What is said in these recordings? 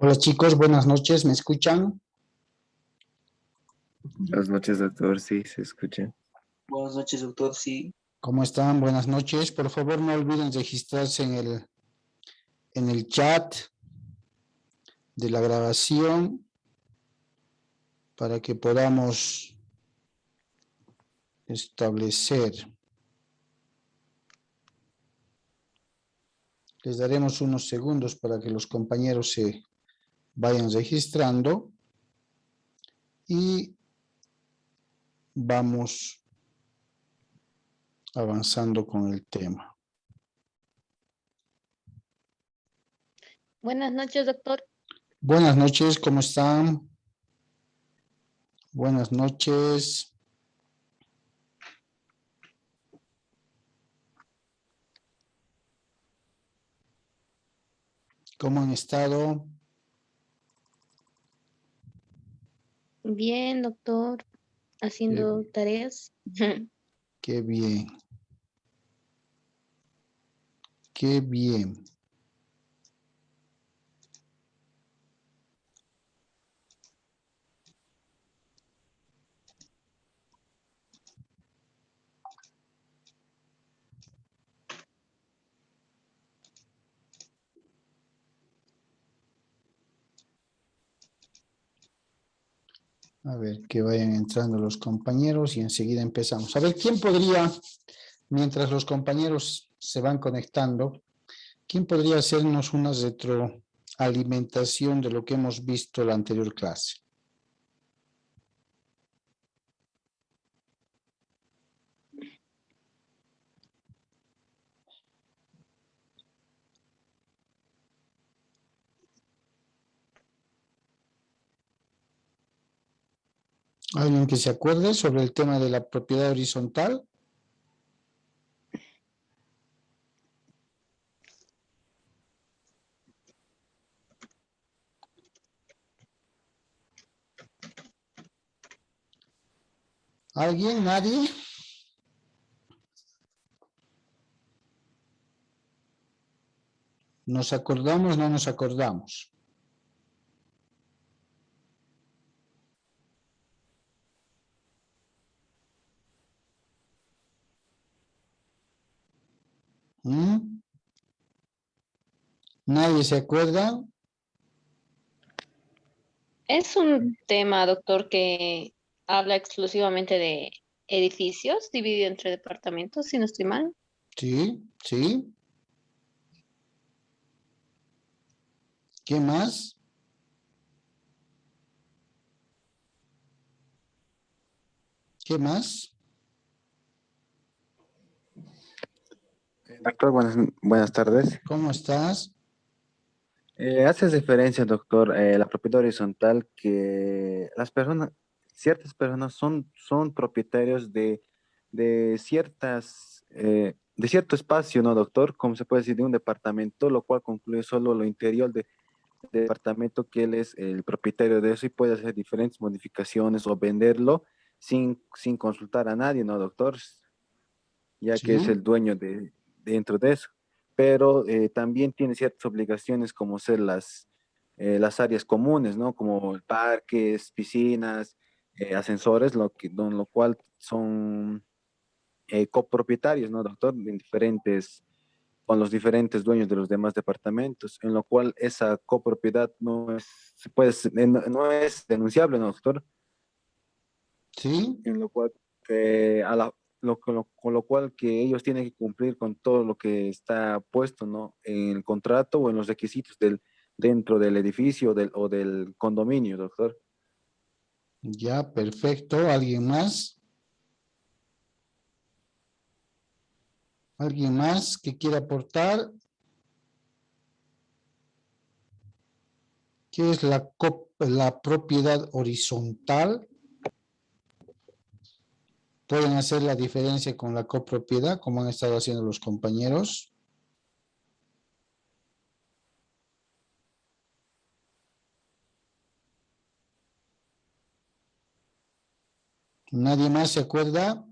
Hola chicos, buenas noches, ¿me escuchan? Buenas noches, doctor. Sí, se escucha. Buenas noches, doctor. Sí, ¿Cómo están? Buenas noches. Por favor, no olviden registrarse en el chat de la grabación para que podamos establecer. Les daremos unos segundos para que los compañeros se vayan registrando y vamos avanzando con el tema. Buenas noches, doctor. Buenas noches, ¿cómo están? Buenas noches. ¿Cómo han estado? Bien, doctor. Haciendo tareas. Qué bien. Qué bien. A ver, que vayan entrando los compañeros y enseguida empezamos. A ver, ¿quién podría, mientras los compañeros se van conectando, quién podría hacernos una retroalimentación de lo que hemos visto la anterior clase? ¿Alguien que se acuerde sobre el tema de la propiedad horizontal? ¿Alguien? ¿Nadie? ¿Nos acordamos? ¿No nos acordamos? ¿Mm? ¿Nadie se acuerda? Es un tema, doctor, que habla exclusivamente de edificios dividido entre departamentos, si no estoy mal. Sí, sí. ¿Qué más? ¿Qué más? Doctor, buenas tardes. ¿Cómo estás? Hace referencia, doctor, la propiedad horizontal que las personas, ciertas personas son propietarios de de cierto espacio, ¿no, doctor? Como se puede decir, de un departamento, lo cual concluye solo lo interior del departamento, que él es el propietario de eso y puede hacer diferentes modificaciones o venderlo sin consultar a nadie, ¿no, doctor? Ya que es Sí. el dueño dentro de eso. Pero también tiene ciertas obligaciones como ser las áreas comunes, ¿no? Como parques, piscinas, ascensores, con lo cual son copropietarios, ¿no, doctor? Con los diferentes dueños de los demás departamentos, en lo cual esa copropiedad no es denunciable, ¿no, doctor? Sí. En lo cual, a la, con lo cual que ellos tienen que cumplir con todo lo que está puesto, ¿no? En el contrato o en los requisitos dentro del edificio o del condominio, doctor. Ya, perfecto. ¿Alguien más? ¿Alguien más que quiera aportar? ¿Qué es la propiedad horizontal? ¿Pueden hacer la diferencia con la copropiedad, como han estado haciendo los compañeros? ¿Nadie más se acuerda?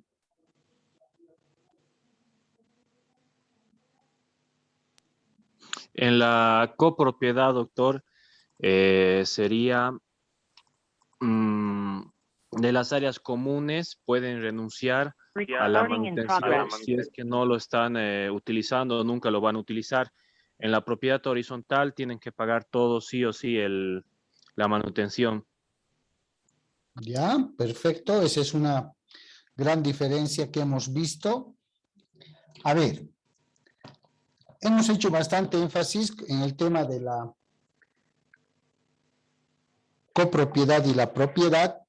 En la copropiedad, doctor, sería de las áreas comunes pueden renunciar a la manutención si es que no lo están utilizando o nunca lo van a utilizar. En la propiedad horizontal tienen que pagar todo sí o sí la manutención. Ya, perfecto. Esa es una gran diferencia que hemos visto. A ver, hemos hecho bastante énfasis en el tema de la copropiedad y la propiedad,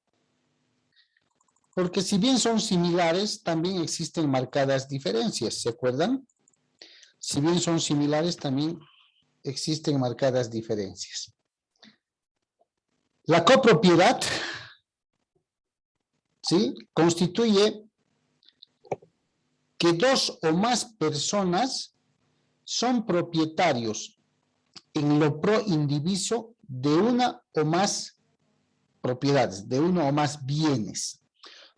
porque si bien son similares, también existen marcadas diferencias, ¿se acuerdan? Si bien son similares, también existen marcadas diferencias. La copropiedad, ¿sí?, constituye que dos o más personas son propietarios en lo pro indiviso de una o más propiedades, de uno o más bienes.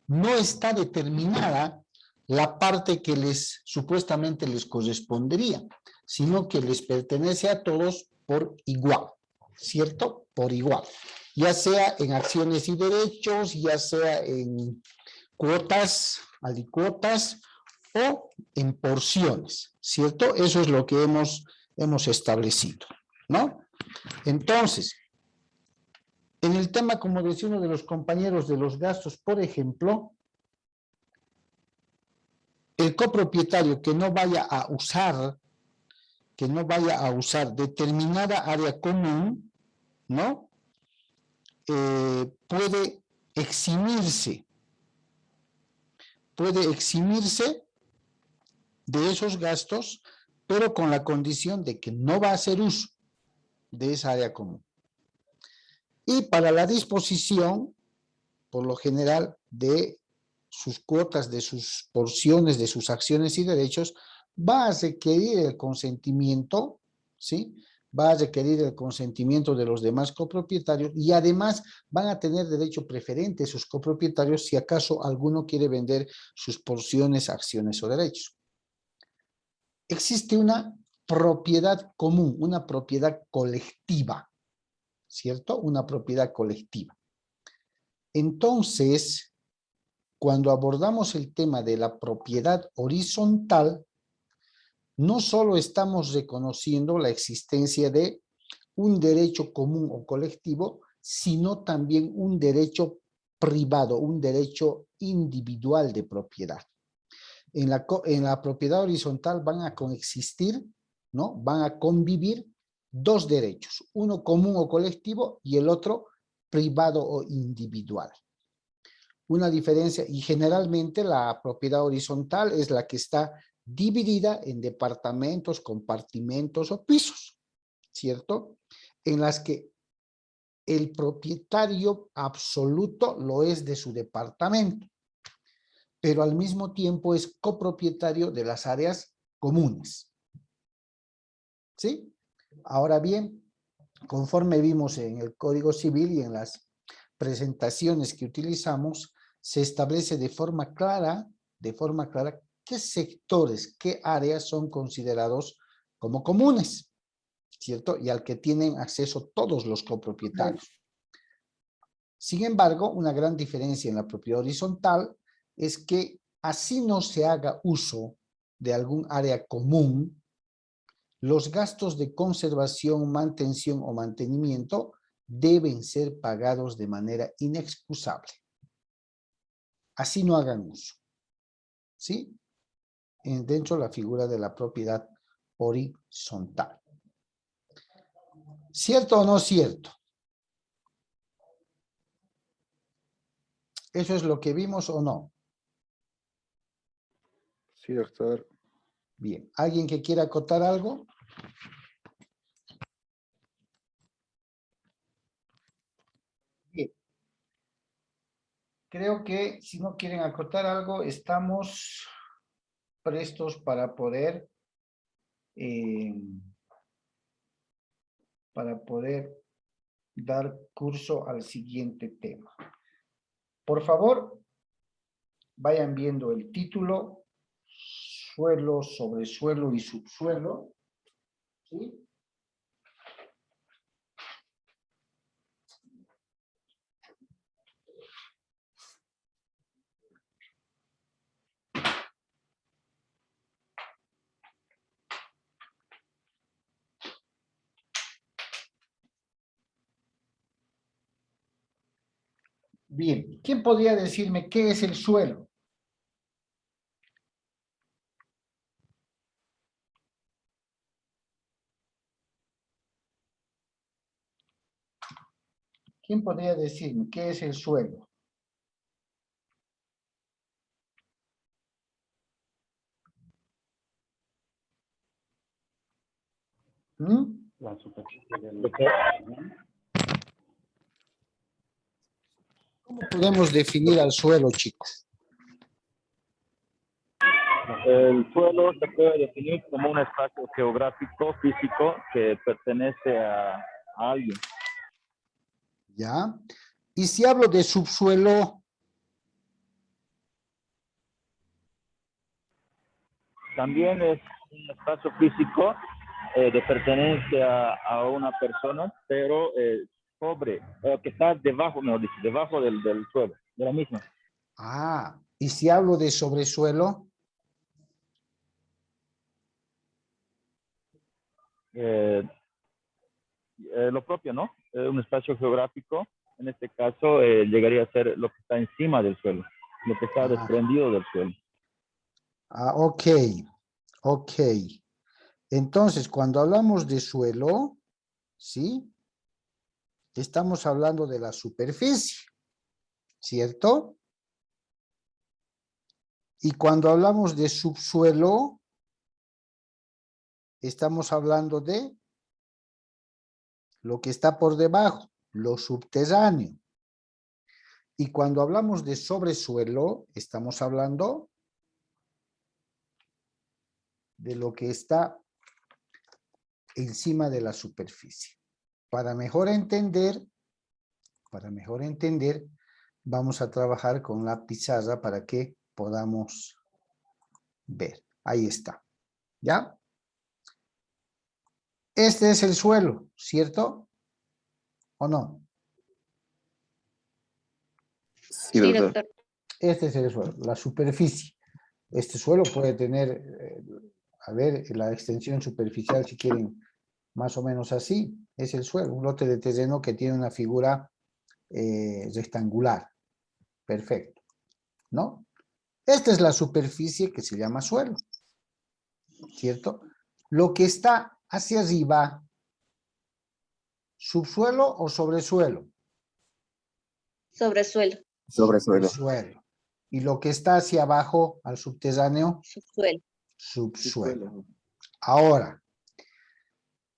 No está determinada la parte que supuestamente les correspondería, sino que les pertenece a todos por igual, ¿cierto? Por igual, ya sea en acciones y derechos, ya sea en cuotas, alicuotas o en porciones, ¿cierto? Eso es lo que hemos establecido, ¿no? Entonces, en el tema, como decía uno de los compañeros, de los gastos, por ejemplo, el copropietario que no vaya a usar determinada área común, ¿no? Puede eximirse de esos gastos, pero con la condición de que no va a hacer uso de esa área común. Y para la disposición, por lo general, de sus cuotas, de sus porciones, de sus acciones y derechos, va a requerir el consentimiento, ¿sí? Va a requerir el consentimiento de los demás copropietarios y además van a tener derecho preferente sus copropietarios si acaso alguno quiere vender sus porciones, acciones o derechos. Existe una propiedad común, una propiedad colectiva, ¿cierto? Una propiedad colectiva. Entonces, cuando abordamos el tema de la propiedad horizontal, no solo estamos reconociendo la existencia de un derecho común o colectivo, sino también un derecho privado, un derecho individual de propiedad. En la propiedad horizontal van a coexistir, ¿no? Van a convivir dos derechos, uno común o colectivo y el otro privado o individual. Una diferencia, y generalmente la propiedad horizontal es la que está dividida en departamentos, compartimentos o pisos, ¿cierto? En las que el propietario absoluto lo es de su departamento, pero al mismo tiempo es copropietario de las áreas comunes. ¿Sí? Ahora bien, conforme vimos en el Código Civil y en las presentaciones que utilizamos, se establece de forma clara qué sectores, qué áreas son considerados como comunes, ¿cierto? Y al que tienen acceso todos los copropietarios. Sin embargo, una gran diferencia en la propiedad horizontal es que así no se haga uso de algún área común, los gastos de conservación, mantención o mantenimiento deben ser pagados de manera inexcusable. Así no hagan uso. ¿Sí? Dentro de la figura de la propiedad horizontal. ¿Cierto o no cierto? ¿Eso es lo que vimos o no? Sí, doctor. Bien. ¿Alguien que quiera acotar algo? Bien. Creo que si no quieren acotar algo, estamos prestos para poder dar curso al siguiente tema. Por favor, vayan viendo el título, suelo, sobresuelo y subsuelo, ¿sí? Bien, ¿quién podría decirme qué es el suelo? ¿Quién podría decirme qué es el suelo? ¿Mm? La superficie del ¿Cómo podemos definir al suelo, chicos? El suelo se puede definir como un espacio geográfico, físico, que pertenece a alguien. ¿Ya? Y si hablo de subsuelo, También es un espacio físico de pertenencia a una persona, pero sobre, que está debajo, mejor dicho, debajo del suelo, de la misma. y si hablo de sobresuelo, Lo propio, ¿no? Un espacio geográfico, en este caso, llegaría a ser lo que está encima del suelo, lo que está desprendido del suelo. ok, ok. Entonces, cuando hablamos de suelo, ¿sí? Estamos hablando de la superficie, ¿cierto? Y cuando hablamos de subsuelo, estamos hablando de lo que está por debajo, lo subterráneo. Y cuando hablamos de sobresuelo, estamos hablando de lo que está encima de la superficie. Para mejor entender, vamos a trabajar con la pizarra para que podamos ver. Ahí está. ¿Ya? Este es el suelo, ¿cierto? ¿O no? Sí, doctor. Este es el suelo, la superficie. Este suelo puede tener, a ver, la extensión superficial, si quieren, más o menos así. Es el suelo, un lote de terreno que tiene una figura rectangular. Perfecto. ¿No? Esta es la superficie que se llama suelo. ¿Cierto? Lo que está hacia arriba, ¿subsuelo o sobresuelo? Sobresuelo. Subsuelo. Y lo que está hacia abajo, al subterráneo, Subsuelo. subsuelo. Ahora,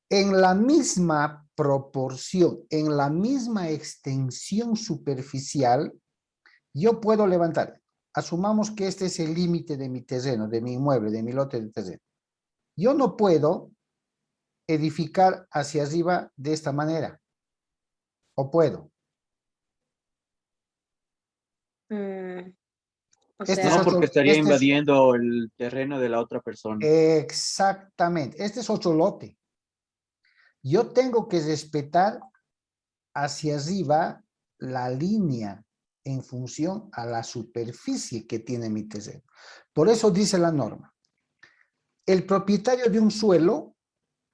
en la misma proporción, en la misma extensión superficial, yo puedo levantar. Asumamos que este es el límite de mi terreno, de mi inmueble, de mi lote de terreno. Yo no puedo edificar hacia arriba de esta manera. ¿O puedo? No, porque estaría invadiendo el terreno de la otra persona. Exactamente. Este es otro lote. Yo tengo que respetar hacia arriba la línea en función a la superficie que tiene mi terreno. Por eso dice la norma. El propietario de un suelo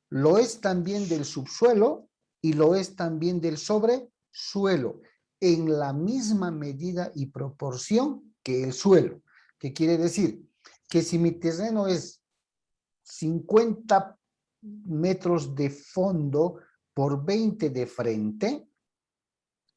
lo es también del subsuelo y lo es también del sobresuelo, en la misma medida y proporción que el suelo. ¿Qué quiere decir? Que si mi terreno es 50 metros de fondo por 20 de frente,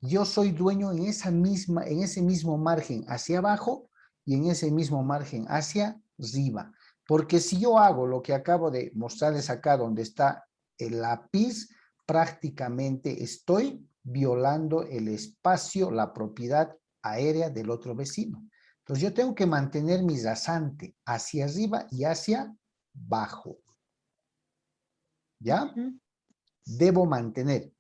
yo soy dueño en ese mismo margen hacia abajo y en ese mismo margen hacia arriba. Porque si yo hago lo que acabo de mostrarles acá donde está el lápiz, prácticamente estoy violando el espacio, la propiedad aérea del otro vecino. Entonces yo tengo que mantener mi rasante hacia arriba y hacia abajo. ¿Ya? Debo mantener.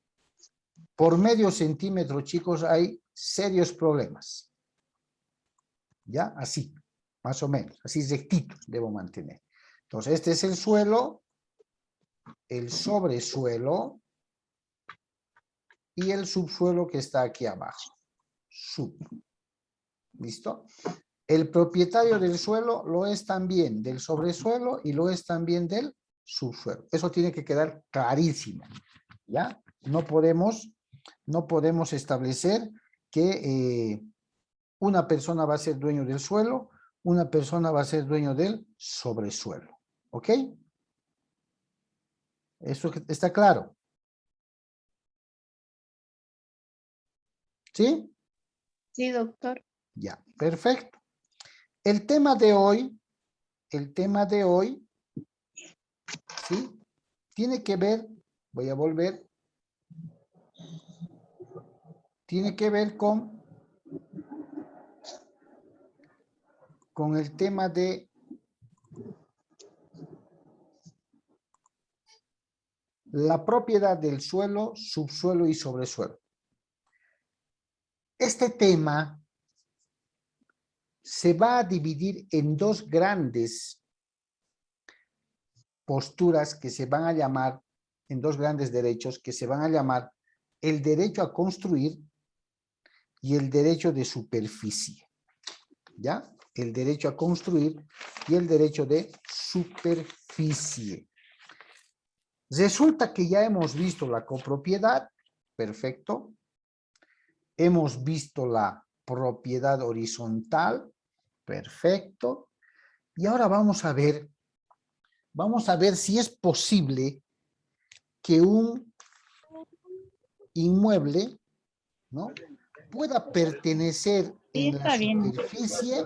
Por medio centímetro, chicos, hay serios problemas. ¿Ya? Así, más o menos. Así rectito debo mantener. Entonces, este es el suelo, el sobresuelo y el subsuelo que está aquí abajo. ¿Listo? El propietario del suelo lo es también del sobresuelo y lo es también del subsuelo. Eso tiene que quedar clarísimo. ¿Ya? No podemos establecer que una persona va a ser dueño del suelo, una persona va a ser dueño del sobresuelo. ¿Ok? ¿Eso está claro? ¿Sí? Sí, doctor. Ya, perfecto. El tema de hoy, ¿sí? Tiene que ver, voy a volver, tiene que ver con el tema de la propiedad del suelo, subsuelo y sobresuelo. Este tema se va a dividir en dos grandes posturas que se van a llamar, en dos grandes derechos que se van a llamar el derecho a construir y el derecho de superficie. ¿Ya? El derecho a construir y el derecho de superficie. Resulta que ya hemos visto la copropiedad, perfecto. Hemos visto la propiedad horizontal, perfecto. Y ahora vamos a ver si es posible que un inmueble, ¿no?, pueda pertenecer Sí, en la está bien. superficie a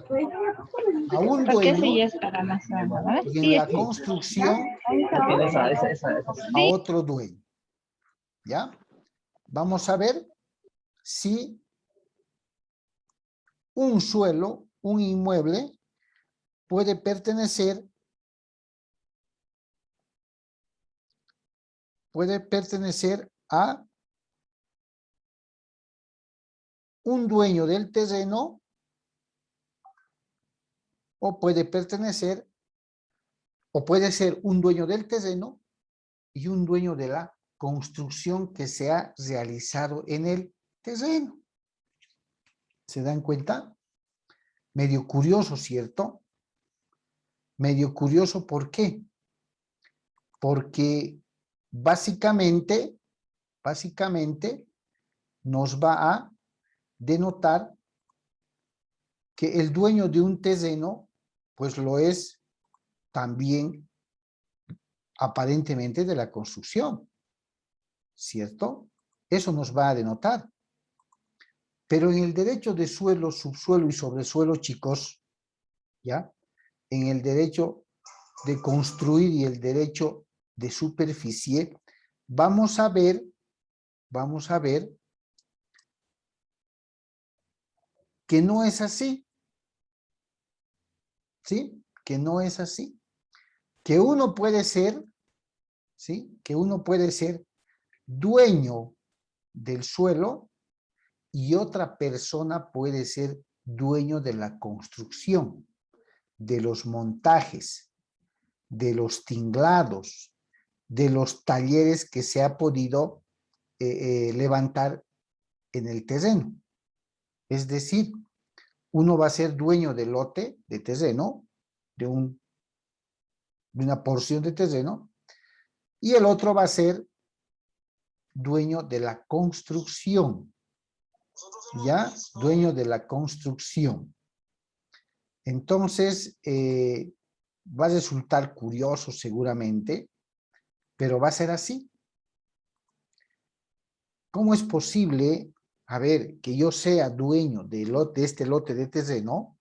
un Porque ese dueño ya es para más grande, ¿verdad? y en Sí, la sí. construcción a otro dueño. ¿Ya? Vamos a ver si un suelo, un inmueble, puede pertenecer a un dueño del terreno o puede ser un dueño del terreno y un dueño de la construcción que se ha realizado en el terreno. ¿Se dan cuenta? Medio curioso, ¿cierto? Medio curioso, ¿por qué? Porque básicamente nos va a denotar que el dueño de un terreno, pues lo es también aparentemente de la construcción, ¿cierto? Eso nos va a denotar. Pero en el derecho de suelo, subsuelo y sobresuelo, chicos, ¿ya? En el derecho de construir y el derecho de superficie, vamos a ver que no es así, ¿sí? Que no es así. Que uno puede ser, ¿sí? Que uno puede ser dueño del suelo y otra persona puede ser dueño de la construcción, de los montajes, de los tinglados, de los talleres que se ha podido levantar en el terreno. Es decir, uno va a ser dueño del lote de terreno, de una porción de terreno, y el otro va a ser dueño de la construcción, ¿ya? Dueño de la construcción. Entonces, va a resultar curioso seguramente, pero va a ser así. ¿Cómo es posible, a ver, que yo sea dueño de este lote de terreno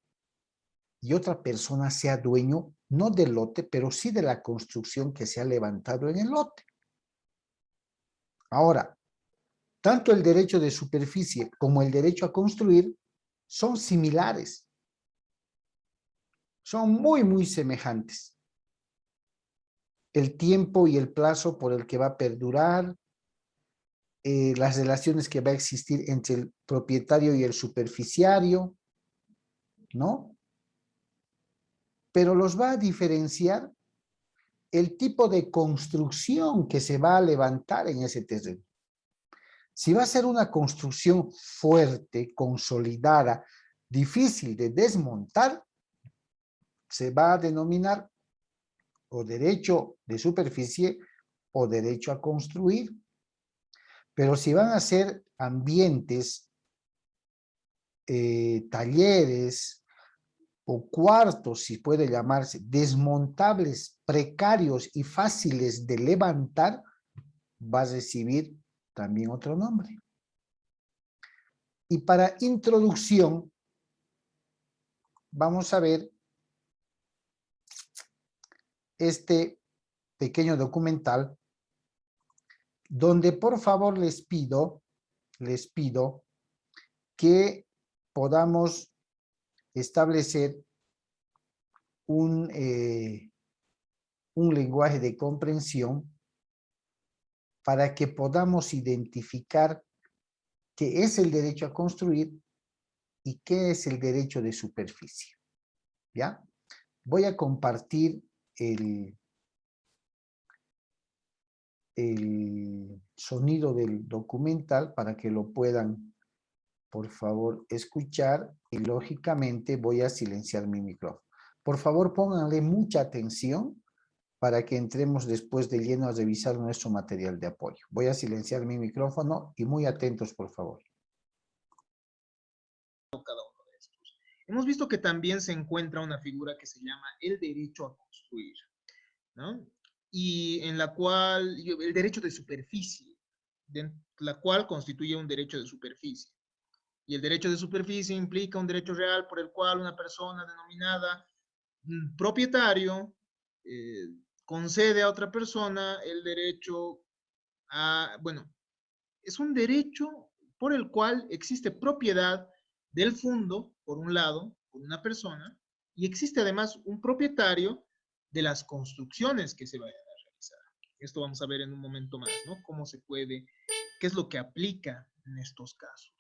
y otra persona sea dueño, no del lote, pero sí de la construcción que se ha levantado en el lote? Ahora, tanto el derecho de superficie como el derecho a construir son similares. Son muy, muy semejantes. El tiempo y el plazo por el que va a perdurar, las relaciones que va a existir entre el propietario y el superficiario, ¿no? Pero los va a diferenciar el tipo de construcción que se va a levantar en ese terreno. Si va a ser una construcción fuerte, consolidada, difícil de desmontar, se va a denominar o derecho de superficie o derecho a construir. Pero si van a ser ambientes talleres o cuartos, si puede llamarse, desmontables, precarios y fáciles de levantar, va a recibir también otro nombre. Y para introducción, vamos a ver este pequeño documental donde por favor les pido que podamos establecer un lenguaje de comprensión para que podamos identificar qué es el derecho a construir y qué es el derecho de superficie. ¿Ya? Voy a compartir el sonido del documental para que lo puedan, por favor, escuchar, y lógicamente voy a silenciar mi micrófono. Por favor, pónganle mucha atención para que entremos después de lleno a revisar nuestro material de apoyo. Voy a silenciar mi micrófono y muy atentos, por favor. Hemos visto que también se encuentra una figura que se llama el derecho a construir, ¿no? Y en la cual, el derecho de superficie, la cual constituye un derecho de superficie. Y el derecho de superficie implica un derecho real por el cual una persona denominada propietario concede a otra persona el derecho a, bueno, es un derecho por el cual existe propiedad del fondo, por un lado, por una persona, y existe además un propietario de las construcciones que se vayan a realizar. Esto vamos a ver en un momento más, ¿no? Cómo se puede, qué es lo que aplica en estos casos.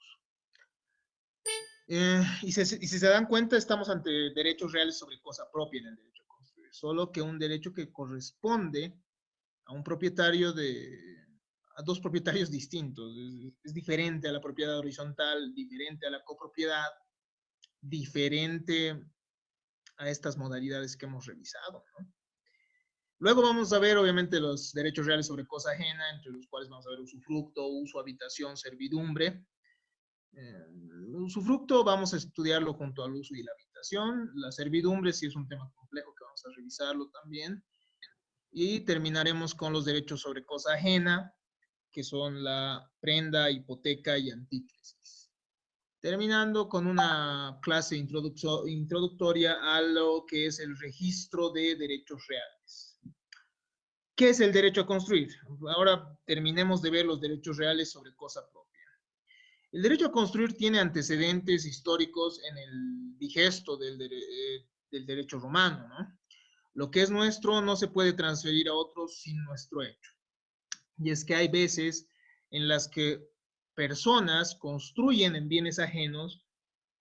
Y si se dan cuenta, estamos ante derechos reales sobre cosa propia en el derecho a construir, solo que un derecho que corresponde a un propietario a dos propietarios distintos. Es diferente a la propiedad horizontal, diferente a la copropiedad, diferente a estas modalidades que hemos revisado, ¿no? Luego vamos a ver, obviamente, los derechos reales sobre cosa ajena, entre los cuales vamos a ver usufructo, uso, habitación, servidumbre. Usufructo vamos a estudiarlo junto al uso y la habitación. La servidumbre sí es un tema complejo que vamos a revisarlo también. Y terminaremos con los derechos sobre cosa ajena, que son la prenda, hipoteca y antítesis. Terminando con una clase introductoria a lo que es el registro de derechos reales. ¿Qué es el derecho a construir? Ahora terminemos de ver los derechos reales sobre cosa propia. El derecho a construir tiene antecedentes históricos en el digesto del derecho romano, ¿no? Lo que es nuestro no se puede transferir a otros sin nuestro hecho. Y es que hay veces en las que personas construyen en bienes ajenos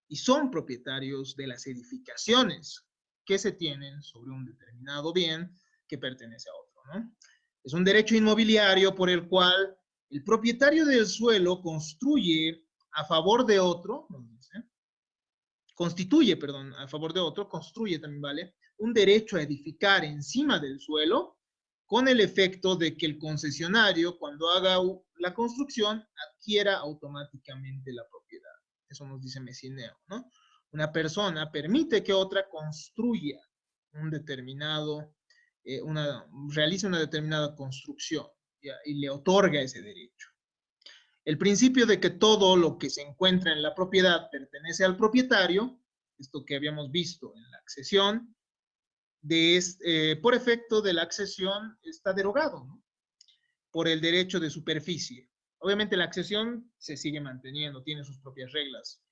y son propietarios de las edificaciones que se tienen sobre un determinado bien que pertenece a otro, ¿no? Es un derecho inmobiliario por el cual el propietario del suelo construye a favor de otro, a favor de otro, construye también, ¿vale? Un derecho a edificar encima del suelo con el efecto de que el concesionario, cuando haga la construcción, adquiera automáticamente la propiedad. Eso nos dice Messineo, ¿no? Una persona permite que otra construya un determinado, realice una determinada construcción, ¿ya? Y le otorga ese derecho. El principio de que todo lo que se encuentra en la propiedad pertenece al propietario, esto que habíamos visto en la accesión, por efecto de la accesión está derogado, ¿no? Por el derecho de superficie. Obviamente la accesión se sigue manteniendo, tiene sus propias reglas,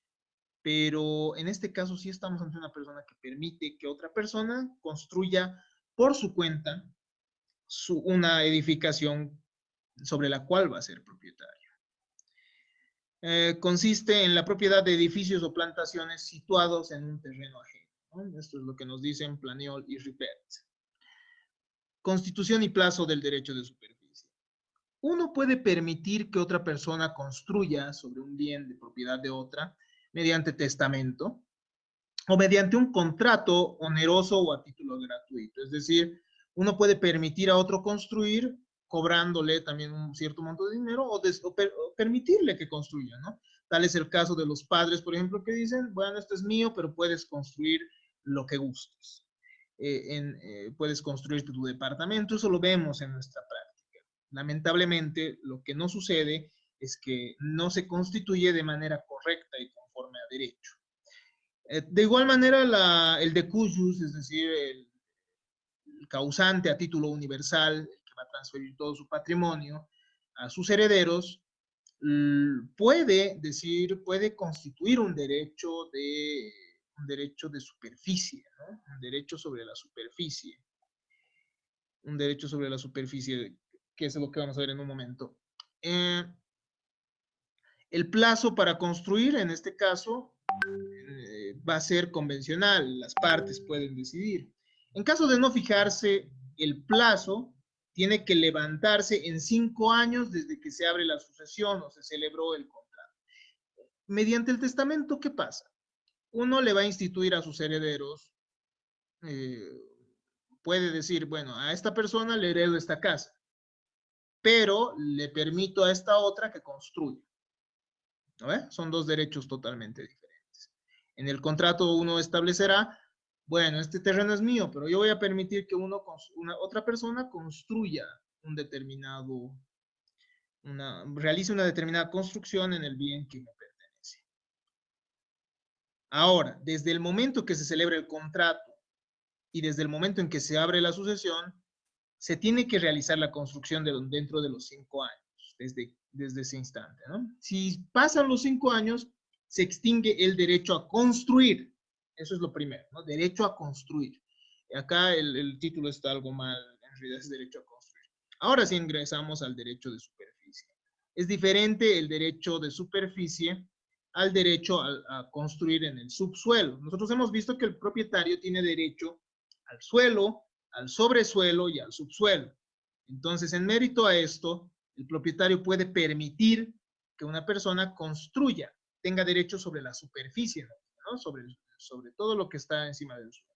pero en este caso sí estamos ante una persona que permite que otra persona construya por su cuenta una edificación sobre la cual va a ser propietario. Consiste en la propiedad de edificios o plantaciones situados en un terreno ajeno, ¿no? Esto es lo que nos dicen Planiol y Ripert. Constitución y plazo del derecho de superficie. Uno puede permitir que otra persona construya sobre un bien de propiedad de otra mediante testamento o mediante un contrato oneroso o a título gratuito. Es decir, uno puede permitir a otro construir cobrándole también un cierto monto de dinero o permitirle que construya, ¿no? Tal es el caso de los padres, por ejemplo, que dicen, bueno, esto es mío, pero puedes construir lo que gustes. Puedes construir tu departamento, eso lo vemos en nuestra práctica. Lamentablemente, lo que no sucede es que no se constituye de manera correcta y conforme a derecho. De igual manera, el decujus, es decir, el causante a título universal, el que va a transferir todo su patrimonio a sus herederos, puede constituir un derecho de superficie, ¿no? Un derecho sobre la superficie. Un derecho sobre la superficie, que es lo que vamos a ver en un momento. El plazo para construir, en este caso, va a ser convencional. Las partes pueden decidir. En caso de no fijarse el plazo, tiene que levantarse en 5 años desde que se abre la sucesión o se celebró el contrato. Mediante el testamento, ¿qué pasa? Uno le va a instituir a sus herederos, puede decir, bueno, a esta persona le heredo esta casa, pero le permito a esta otra que construya. ¿No ve? Son dos derechos totalmente diferentes. En el contrato uno establecerá, bueno, este terreno es mío, pero yo voy a permitir que otra persona construya realice una determinada construcción en el bien que me pertenece. Ahora, desde el momento que se celebra el contrato y desde el momento en que se abre la sucesión, se tiene que realizar la construcción dentro de los 5 años, desde ese instante, ¿no? Si pasan los 5 años, se extingue el derecho a construir. Eso es lo primero, ¿no? Derecho a construir. Acá el título está algo mal, en realidad es derecho a construir. Ahora sí ingresamos al derecho de superficie. Es diferente el derecho de superficie al derecho a construir en el subsuelo. Nosotros hemos visto que el propietario tiene derecho al suelo, al sobresuelo y al subsuelo. Entonces, en mérito a esto, el propietario puede permitir que una persona construya, tenga derecho sobre la superficie, ¿no? Sobre todo lo que está encima del suelo.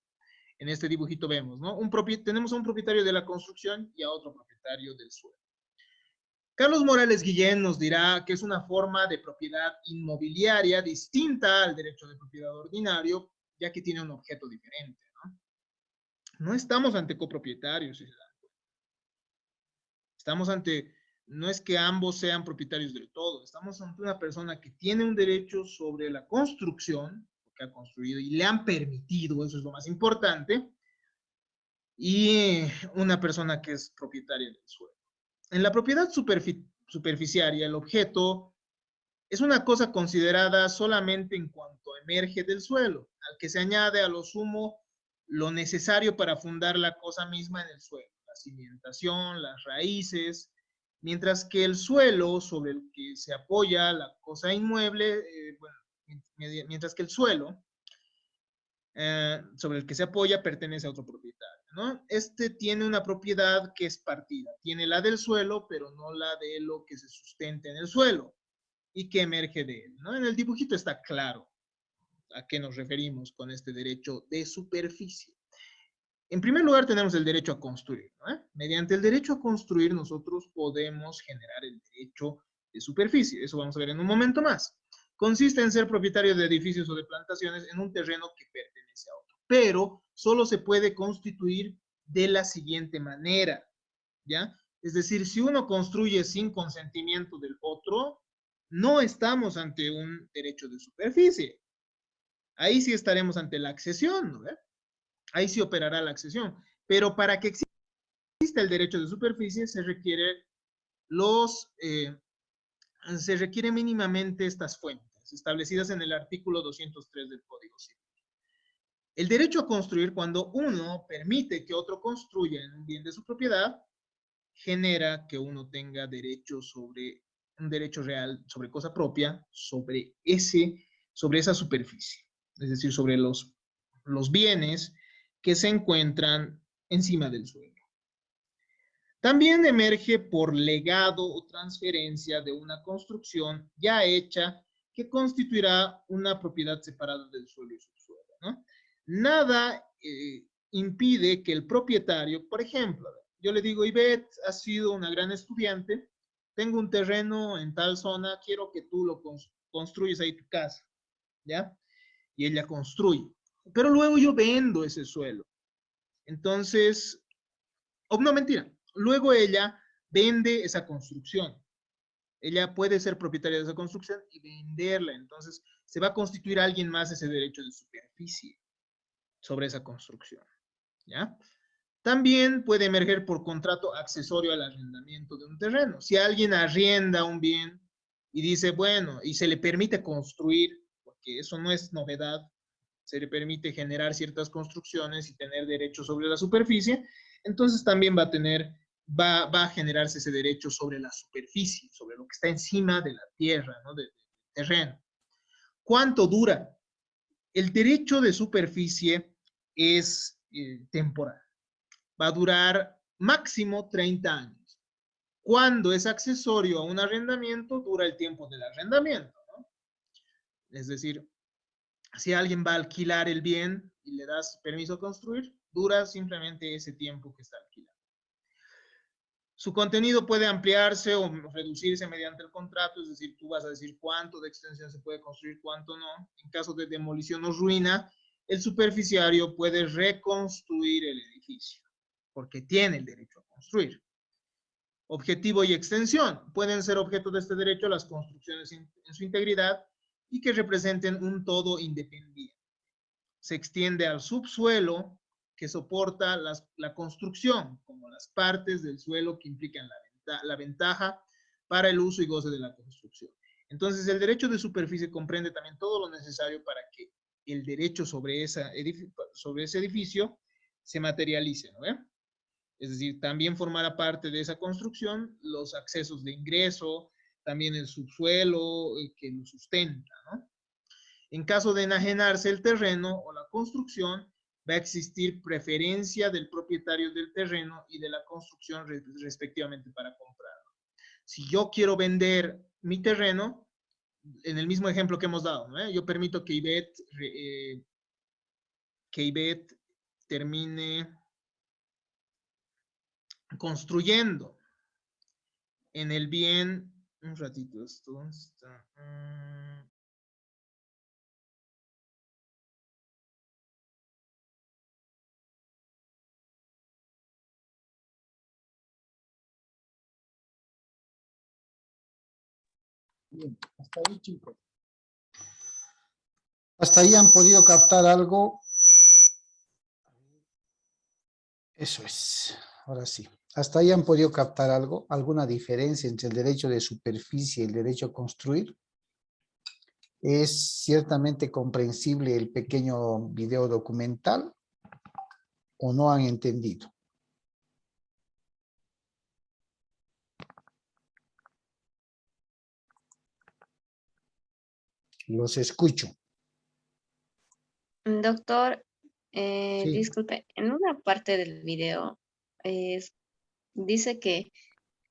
En este dibujito vemos, ¿no? Tenemos a un propietario de la construcción y a otro propietario del suelo. Carlos Morales Guillén nos dirá que es una forma de propiedad inmobiliaria distinta al derecho de propiedad ordinario, ya que tiene un objeto diferente, ¿no? No estamos ante copropietarios, si se dan cuenta. Estamos ante, no es que ambos sean propietarios del todo, estamos ante una persona que tiene un derecho sobre la construcción, que ha construido y le han permitido, eso es lo más importante, y una persona que es propietaria del suelo. En la propiedad superficiaria, el objeto es una cosa considerada solamente en cuanto emerge del suelo, al que se añade a lo sumo lo necesario para fundar la cosa misma en el suelo, la cimentación, las raíces, mientras que el suelo sobre el que se apoya la cosa inmueble, mientras que el suelo sobre el que se apoya pertenece a otro propietario, ¿no? Este tiene una propiedad que es partida, tiene la del suelo, pero no la de lo que se sustenta en el suelo y que emerge de él, ¿no? En el dibujito está claro a qué nos referimos con este derecho de superficie. En primer lugar tenemos el derecho a construir, ¿no? Mediante el derecho a construir nosotros podemos generar el derecho de superficie, eso vamos a ver en un momento más. Consiste en ser propietario de edificios o de plantaciones en un terreno que pertenece a otro, pero solo se puede constituir de la siguiente manera, ¿ya? Es decir, si uno construye sin consentimiento del otro, no estamos ante un derecho de superficie. Ahí sí estaremos ante la accesión, ¿no? Ahí sí operará la accesión. Pero para que exista el derecho de superficie se requiere mínimamente estas fuentes, establecidas en el artículo 203 del Código Civil. El derecho a construir, cuando uno permite que otro construya en un bien de su propiedad, genera que uno tenga derecho sobre un derecho real, sobre cosa propia, sobre esa superficie, es decir, sobre los bienes que se encuentran encima del suelo. También emerge por legado o transferencia de una construcción ya hecha que constituirá una propiedad separada del suelo y subsuelo, ¿no? Nada impide que el propietario, por ejemplo, yo le digo, Ivette, has sido una gran estudiante, tengo un terreno en tal zona, quiero que tú construyes ahí tu casa, ¿ya? Y ella construye. Pero luego yo vendo ese suelo. Entonces, no, mentira. Luego ella vende esa construcción. Ella puede ser propietaria de esa construcción y venderla. Entonces, se va a constituir a alguien más ese derecho de superficie sobre esa construcción, ¿ya? También puede emerger por contrato accesorio al arrendamiento de un terreno. Si alguien arrienda un bien y dice, bueno, y se le permite construir, porque eso no es novedad, se le permite generar ciertas construcciones y tener derecho sobre la superficie, entonces también va a generarse ese derecho sobre la superficie, sobre lo que está encima de la tierra, ¿no? Del terreno. ¿Cuánto dura? El derecho de superficie es temporal. Va a durar máximo 30 años. Cuando es accesorio a un arrendamiento, dura el tiempo del arrendamiento, ¿no? Es decir, si alguien va a alquilar el bien y le das permiso a construir, dura simplemente ese tiempo que está alquilado. Su contenido puede ampliarse o reducirse mediante el contrato, es decir, tú vas a decir cuánto de extensión se puede construir, cuánto no. En caso de demolición o ruina, el superficiario puede reconstruir el edificio, porque tiene el derecho a construir. Objetivo y extensión. Pueden ser objeto de este derecho las construcciones en su integridad y que representen un todo independiente. Se extiende al subsuelo que soporta la construcción, como las partes del suelo que implican la ventaja para el uso y goce de la construcción. Entonces, el derecho de superficie comprende también todo lo necesario para que el derecho sobre ese edificio se materialice, ¿no? Es decir, también formará parte de esa construcción los accesos de ingreso, también el subsuelo que lo sustenta, ¿no? En caso de enajenarse el terreno o la construcción, va a existir preferencia del propietario del terreno y de la construcción respectivamente para comprarlo. Si yo quiero vender mi terreno, en el mismo ejemplo que hemos dado, ¿no? Yo permito que IBET termine construyendo en el bien, un ratito, esto está... Bien, hasta ahí, chicos. Hasta ahí han podido captar algo. Eso es, ahora sí. Hasta ahí han podido captar algo, alguna diferencia entre el derecho de superficie y el derecho a construir. Es ciertamente comprensible el pequeño video documental o no han entendido. Los escucho. Doctor, Sí. disculpe, en una parte del video dice que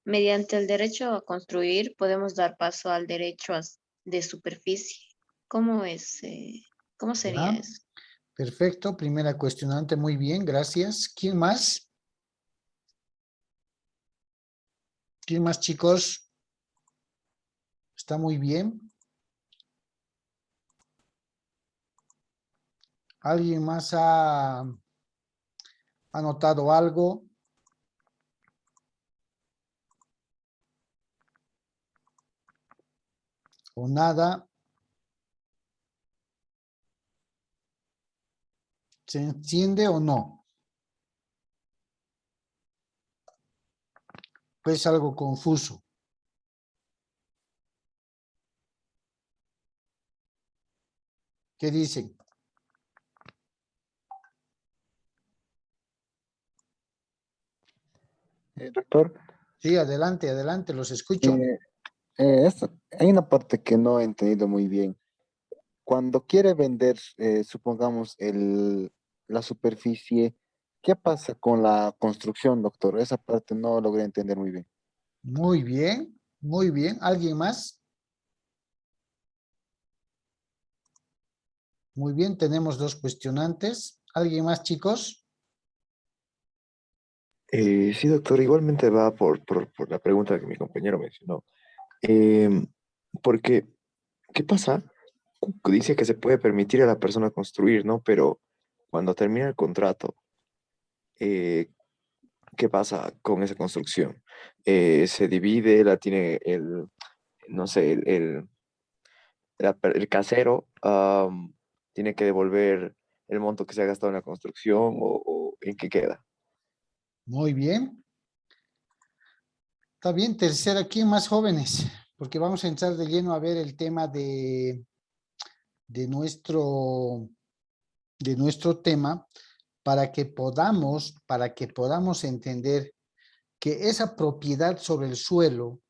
mediante el derecho a construir podemos dar paso al derecho de superficie. ¿Cómo es? ¿Cómo sería Ya. eso? Perfecto, primera cuestionante, muy bien, gracias. ¿Quién más? ¿Quién más, chicos? Está muy bien. ¿Alguien más ha anotado algo? ¿O nada? ¿Se entiende o no? Pues algo confuso. ¿Qué dicen? Doctor, Sí, adelante, adelante, los escucho. hay una parte que no he entendido muy bien. Cuando quiere vender, supongamos, la superficie, ¿qué pasa con la construcción, doctor? Esa parte no logré entender muy bien. Muy bien, muy bien. ¿Alguien más? Muy bien, tenemos dos cuestionantes. ¿Alguien más, chicos? Sí, doctor, igualmente va por la pregunta que mi compañero mencionó. Porque ¿Qué pasa? Dice que se puede permitir a la persona construir, ¿no? Pero cuando termina el contrato, eh, ¿qué pasa con esa construcción? Se divide, la tiene el, no sé, el casero, tiene que devolver el monto que se ha gastado en la construcción o en qué queda. Muy bien. Está bien, tercera, ¿quién más jóvenes? Porque vamos a entrar de lleno a ver el tema de nuestro tema para que podamos entender que esa propiedad sobre el suelo,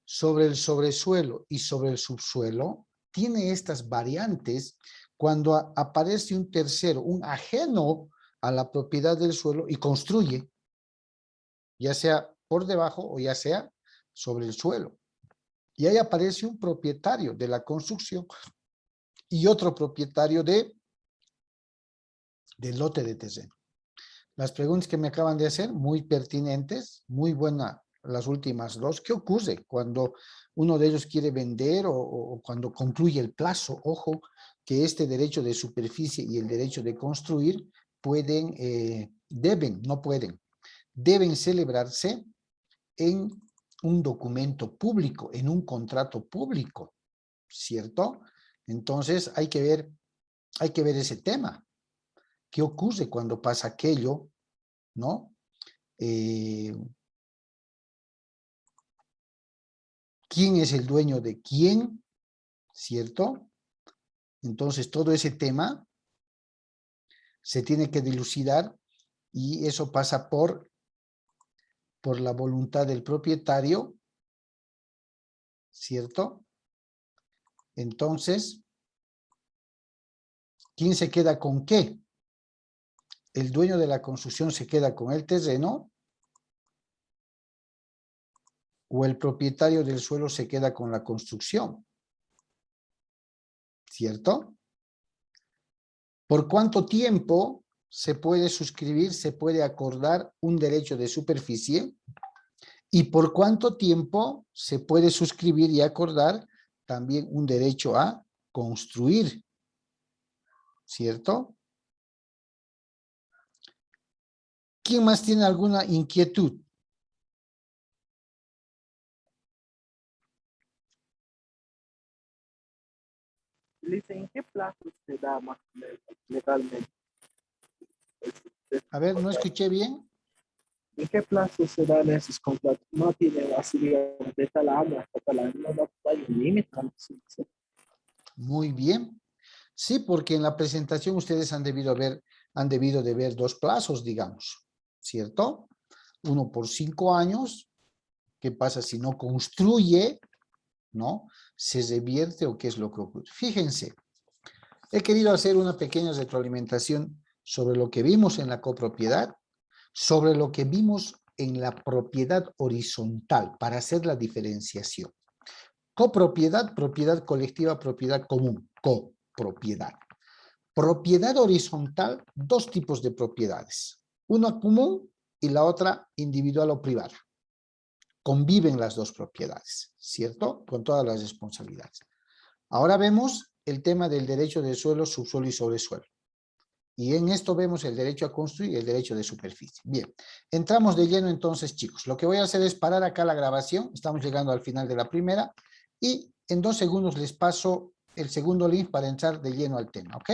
sobre el sobresuelo y sobre el subsuelo tiene estas variantes cuando aparece un tercero, un ajeno a la propiedad del suelo y construye, ya sea por debajo o ya sea sobre el suelo. Y ahí aparece un propietario de la construcción y otro propietario del lote de terreno. Las preguntas que me acaban de hacer, muy pertinentes, muy buenas las últimas dos. ¿Qué ocurre cuando uno de ellos quiere vender o cuando concluye el plazo? Ojo, que este derecho de superficie y el derecho de construir pueden, deben celebrarse en un documento público, en un contrato público, ¿cierto? Entonces hay que ver ese tema. ¿Qué ocurre cuando pasa aquello? ¿No? ¿Quién es el dueño de quién? ¿Cierto? Entonces, todo ese tema se tiene que dilucidar y eso pasa por la voluntad del propietario, ¿cierto? Entonces, ¿quién se queda con qué? ¿El dueño de la construcción se queda con el terreno? ¿O el propietario del suelo se queda con la construcción? ¿Cierto? ¿Por cuánto tiempo se puede suscribir, se puede acordar un derecho de superficie? ¿Y por cuánto tiempo se puede suscribir y acordar también un derecho a construir? ¿Cierto? ¿Quién más tiene alguna inquietud? ¿En qué plazo se da más o menos legalmente? A ver, no escuché bien. ¿En qué plazo se dan esos contratos? No tienen así, digamos, de tal año hasta tal año, no hay un límite. Muy bien. Sí, porque en la presentación ustedes han debido de ver dos plazos, digamos, ¿cierto? Uno por 5 años. ¿Qué pasa si no construye? ¿No? ¿Se revierte o qué es lo que ocurre? Fíjense, he querido hacer una pequeña retroalimentación sobre lo que vimos en la copropiedad, sobre lo que vimos en la propiedad horizontal, para hacer la diferenciación. Copropiedad, propiedad colectiva, propiedad común, copropiedad. Propiedad horizontal, dos tipos de propiedades. Una común y la otra individual o privada. Conviven las dos propiedades, ¿cierto? Con todas las responsabilidades. Ahora vemos el tema del derecho de suelo, subsuelo y sobresuelo. Y en esto vemos el derecho a construir y el derecho de superficie. Bien, entramos de lleno entonces, chicos. Lo que voy a hacer es parar acá la grabación. Estamos llegando al final de la primera. Y en 2 segundos les paso el segundo link para entrar de lleno al tema, ¿ok?